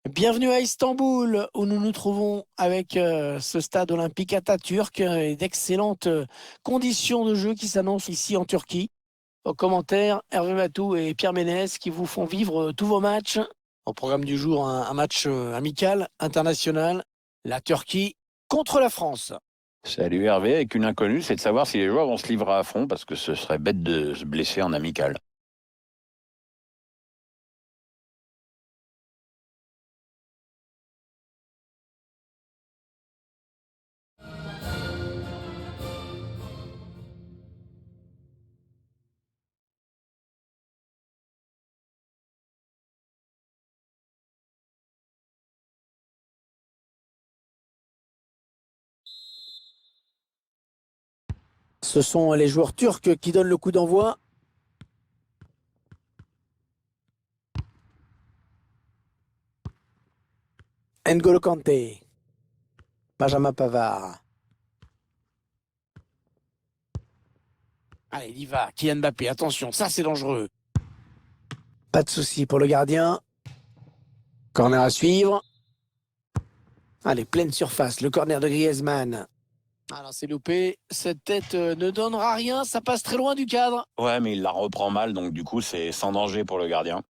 Bienvenue à Istanbul, où nous nous trouvons avec ce stade olympique Atatürk et d'excellentes conditions de jeu qui s'annoncent ici en Turquie. Aux commentaires, Hervé Matou et Pierre Ménès qui vous font vivre tous vos matchs. Au programme du jour, un match amical, international, la Turquie contre la France. Salut Hervé, avec une inconnue, c'est de savoir si les joueurs vont se livrer à fond parce que ce serait bête de se blesser en amical. Ce sont les joueurs turcs qui donnent le coup d'envoi. N'Golo Kanté, Benjamin Pavard. Allez, il y va. Kylian Mbappé, attention, ça c'est dangereux. Pas de souci pour le gardien. Corner à suivre. Allez, pleine surface, le corner de Griezmann. Alors c'est loupé, cette tête ne donnera rien, ça passe très loin du cadre. Ouais, mais il la reprend mal, donc du coup, c'est sans danger pour le gardien.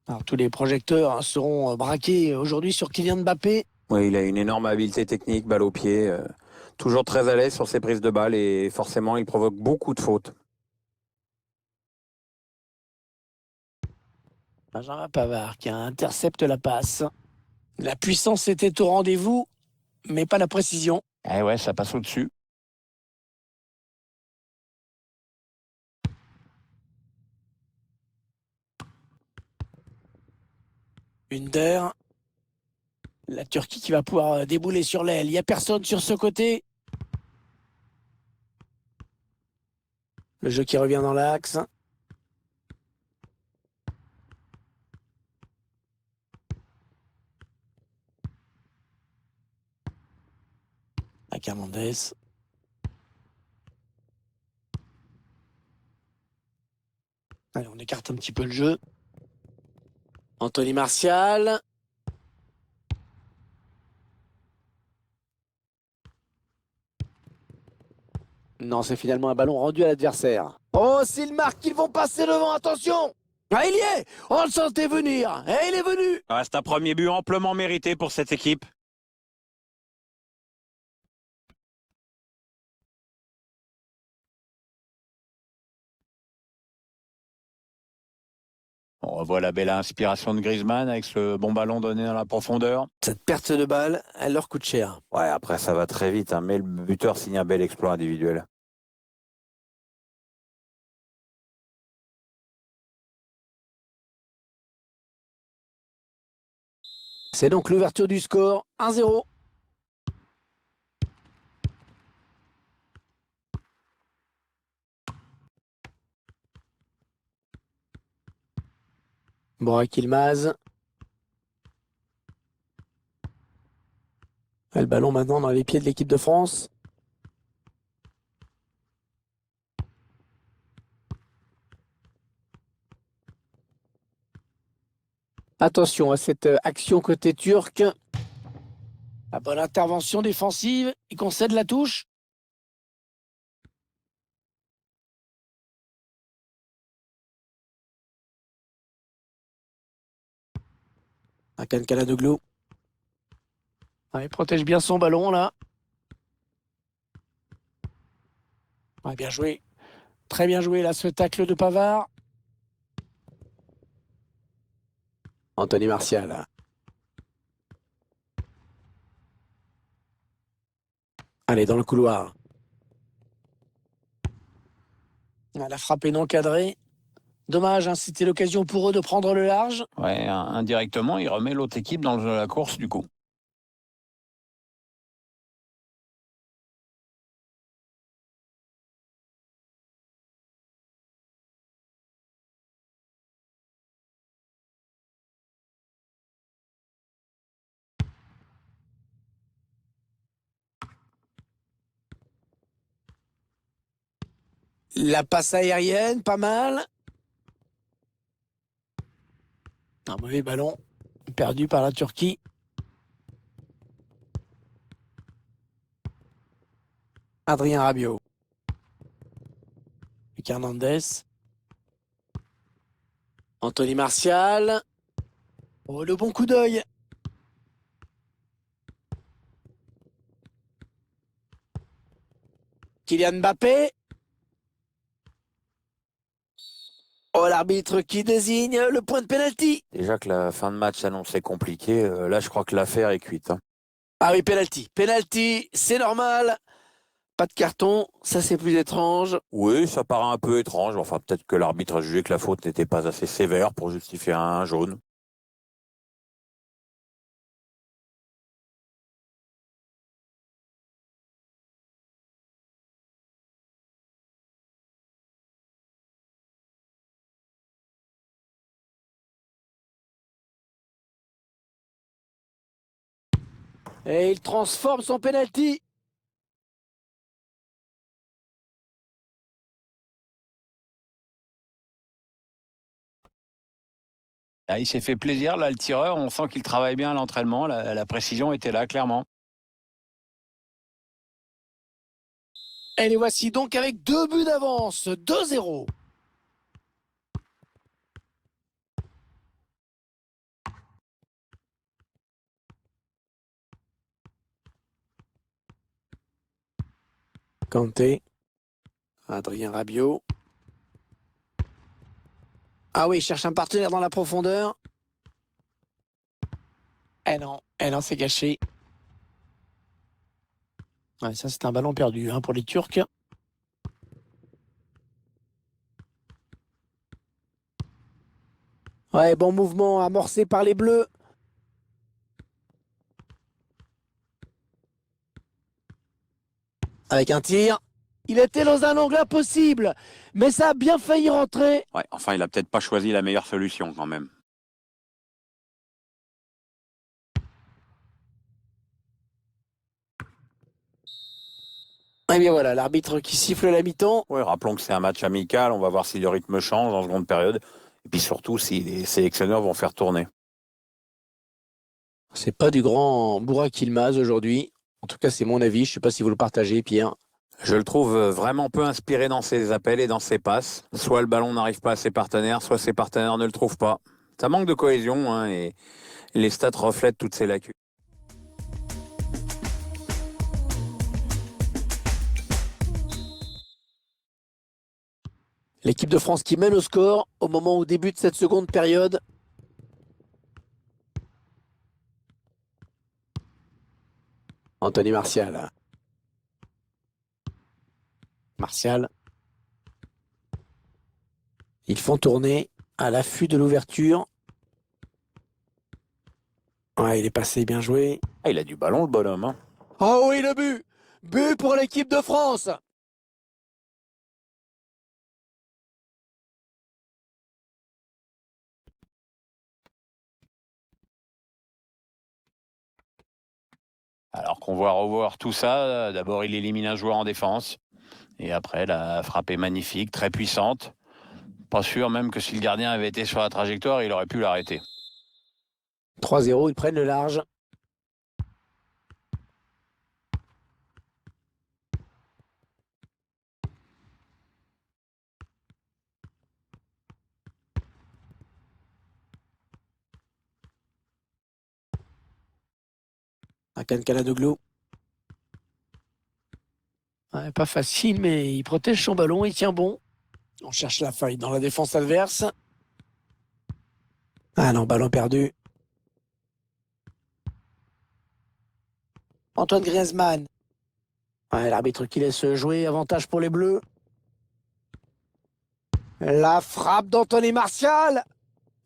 Alors tous les projecteurs seront braqués aujourd'hui sur Kylian Mbappé. Oui, il a une énorme habileté technique, balle au pied, toujours très à l'aise sur ses prises de balles et forcément il provoque beaucoup de fautes. Benjamin Pavard qui intercepte la passe. La puissance était au rendez-vous, mais pas la précision. Eh ouais, ça passe au-dessus. Under. La Turquie qui va pouvoir débouler sur l'aile. Il n'y a personne sur ce côté. Le jeu qui revient dans l'axe. Akamandès. Allez, on écarte un petit peu le jeu. Anthony Martial. Non, c'est finalement un ballon rendu à l'adversaire. Oh, s'ils marquent, ils vont passer devant, attention! Ah, il y est! On le sentait venir! Et il est venu! Ah, c'est un premier but amplement mérité pour cette équipe. On revoit la belle inspiration de Griezmann avec ce bon ballon donné dans la profondeur. Cette perte de balle, elle leur coûte cher. Ouais, après ça va très vite, hein, mais le buteur signe un bel exploit individuel. C'est donc l'ouverture du score, 1-0. Burak Yılmaz. Et le ballon maintenant dans les pieds de l'équipe de France. Attention à cette action côté turc. La bonne intervention défensive. Il concède la touche. Hakan Çalhanoğlu. Ah, il protège bien son ballon là. Ouais, bien joué. Très bien joué là ce tacle de Pavard. Anthony Martial. Allez, dans le couloir. Ah, la frappe est non cadrée. Dommage, hein, c'était l'occasion pour eux de prendre le large. Ouais, indirectement, il remet l'autre équipe dans la course du coup. La passe aérienne, pas mal. Un mauvais ballon perdu par la Turquie. Adrien Rabiot. Luc Hernandez. Anthony Martial. Oh, le bon coup d'œil. Kylian Mbappé. Oh, l'arbitre qui désigne le point de pénalty. Déjà que la fin de match s'annonçait compliquée, là je crois que l'affaire est cuite, hein. Ah oui, penalty. Penalty, c'est normal. Pas de carton, ça c'est plus étrange. Oui, ça paraît un peu étrange. Enfin, peut-être que l'arbitre a jugé que la faute n'était pas assez sévère pour justifier un jaune. Et il transforme son penalty. Ah, il s'est fait plaisir, là, le tireur. On sent qu'il travaille bien à l'entraînement. La précision était là, clairement. Et les voici donc avec 2 buts d'avance, 2-0. Kanté. Adrien Rabiot. Ah oui, il cherche un partenaire dans la profondeur. Eh non, c'est gâché. Ouais, ça c'est un ballon perdu hein, pour les Turcs. Ouais, bon mouvement amorcé par les Bleus. Avec un tir. Il était dans un angle impossible, mais ça a bien failli rentrer. Ouais, enfin, il a peut-être pas choisi la meilleure solution, quand même. Et bien voilà, l'arbitre qui siffle la mi-temps. Ouais, rappelons que c'est un match amical. On va voir si le rythme change en seconde période. Et puis surtout, si les sélectionneurs vont faire tourner. C'est pas du grand Burak Yılmaz aujourd'hui. En tout cas, c'est mon avis. Je sais pas si vous le partagez, Pierre. Je le trouve vraiment peu inspiré dans ses appels et dans ses passes. Soit le ballon n'arrive pas à ses partenaires, soit ses partenaires ne le trouvent pas. Ça manque de cohésion, hein, et les stats reflètent toutes ces lacunes. L'équipe de France qui mène au score au moment où débute cette seconde période. Anthony Martial. Martial. Ils font tourner à l'affût de l'ouverture. Ouais, il est passé, bien joué. Ah, il a du ballon, le bonhomme, hein. Oh oui, le but! But pour l'équipe de France! Alors qu'on voit revoir tout ça, d'abord, il élimine un joueur en défense. Et après, la frappe est magnifique, très puissante. Pas sûr même que si le gardien avait été sur la trajectoire, il aurait pu l'arrêter. 3-0, ils prennent le large. Hakan Çalhanoğlu. Ouais, pas facile, mais il protège son ballon, il tient bon. On cherche la faille dans la défense adverse. Ah non, ballon perdu. Antoine Griezmann. Ouais, l'arbitre qui laisse jouer, avantage pour les Bleus. La frappe d'Anthony Martial.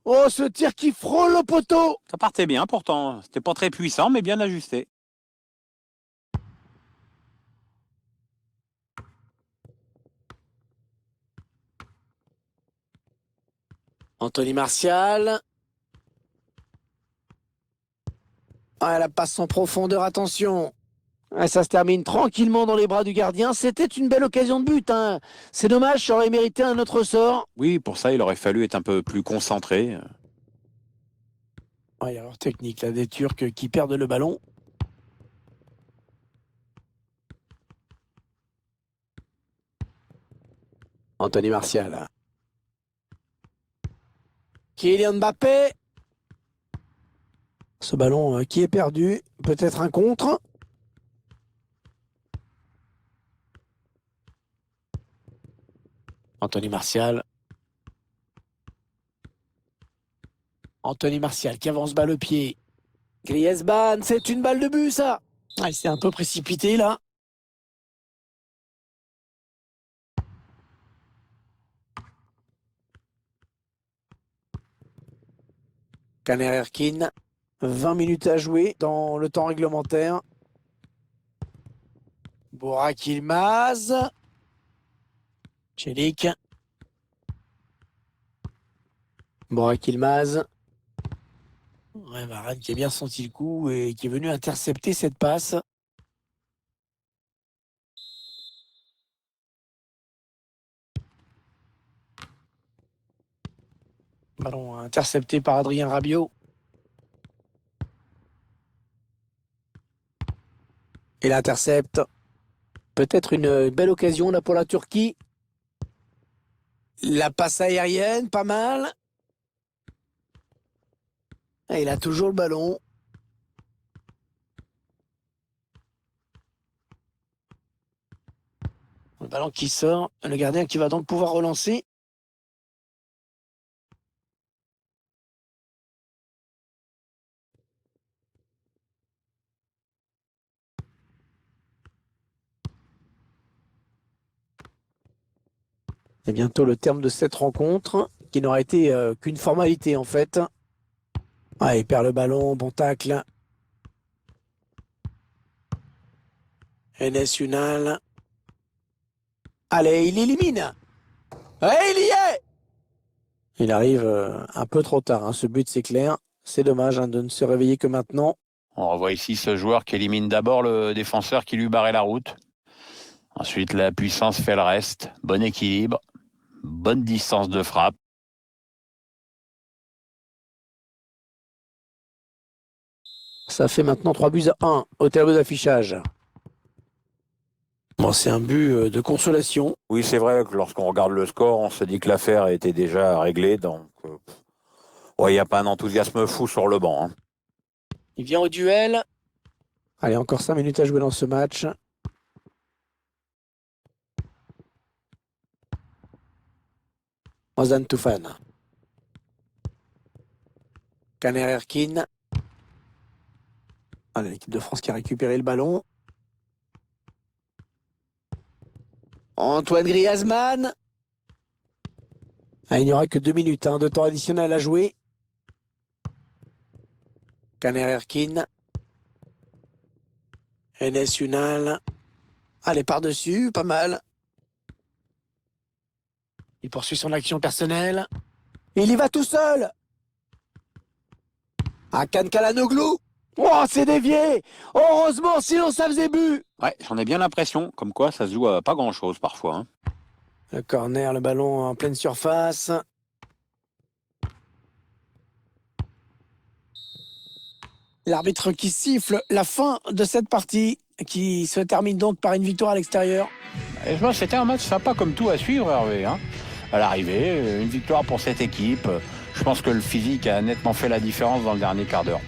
Oh, ce tir qui frôle le poteau. Ça partait bien pourtant. C'était pas très puissant, mais bien ajusté. Anthony Martial. Ah, la passe en profondeur, attention. Ouais, ça se termine tranquillement dans les bras du gardien. C'était une belle occasion de but, hein. C'est dommage, ça aurait mérité un autre sort. Oui, pour ça, il aurait fallu être un peu plus concentré. Ouais, alors technique, là, des Turcs qui perdent le ballon. Anthony Martial. Kylian Mbappé. Ce ballon qui est perdu. Peut-être un contre. Anthony Martial. Anthony Martial qui avance bas le pied. Griezmann, c'est une balle de but, ça. Ah, il s'est un peu précipité, là. Caner Erkin, 20 minutes à jouer dans le temps réglementaire. Burak Yılmaz. Çelik. Burak Yılmaz. Ouais, Varane qui a bien senti le coup et qui est venu intercepter cette passe. Ballon intercepté par Adrien Rabiot. Et l'intercepte. Peut-être une belle occasion là pour la Turquie. La passe aérienne, pas mal. Et il a toujours le ballon. Le ballon qui sort. Le gardien qui va donc pouvoir relancer. C'est bientôt le terme de cette rencontre, qui n'aura été qu'une formalité en fait. Ah, il perd le ballon, bon tacle. Enes Ünal. Allez, il élimine. Ouais, il y est. Il arrive un peu trop tard, hein, ce but c'est clair. C'est dommage de ne se réveiller que maintenant. On revoit ici ce joueur qui élimine d'abord le défenseur qui lui barrait la route. Ensuite, la puissance fait le reste. Bon équilibre, bonne distance de frappe. Ça fait maintenant 3-1 au tableau d'affichage. Bon, c'est un but de consolation. Oui, c'est vrai que lorsqu'on regarde le score, on se dit que l'affaire était déjà réglée. Donc, il n'y a pas un enthousiasme fou sur le banc. Hein. Il vient au duel. Allez, encore 5 minutes à jouer dans ce match. Ozan Tufan. Caner Erkin. Allez, l'équipe de France qui a récupéré le ballon. Antoine Griezmann. Ah, il n'y aura que 2 minutes de temps additionnel à jouer. Caner Erkin. Enes Ünal. Allez, par-dessus, pas mal. Il poursuit son action personnelle. Il y va tout seul. Hakan Çalhanoğlu. Oh, c'est dévié. Heureusement, sinon ça faisait but. Ouais, j'en ai bien l'impression, comme quoi ça se joue à pas grand-chose parfois. Hein. Le corner, le ballon en pleine surface. L'arbitre qui siffle la fin de cette partie, qui se termine donc par une victoire à l'extérieur. Et je pense que c'était un match sympa comme tout à suivre, Hervé. Hein. À l'arrivée, une victoire pour cette équipe. Je pense que le physique a nettement fait la différence dans le dernier quart d'heure.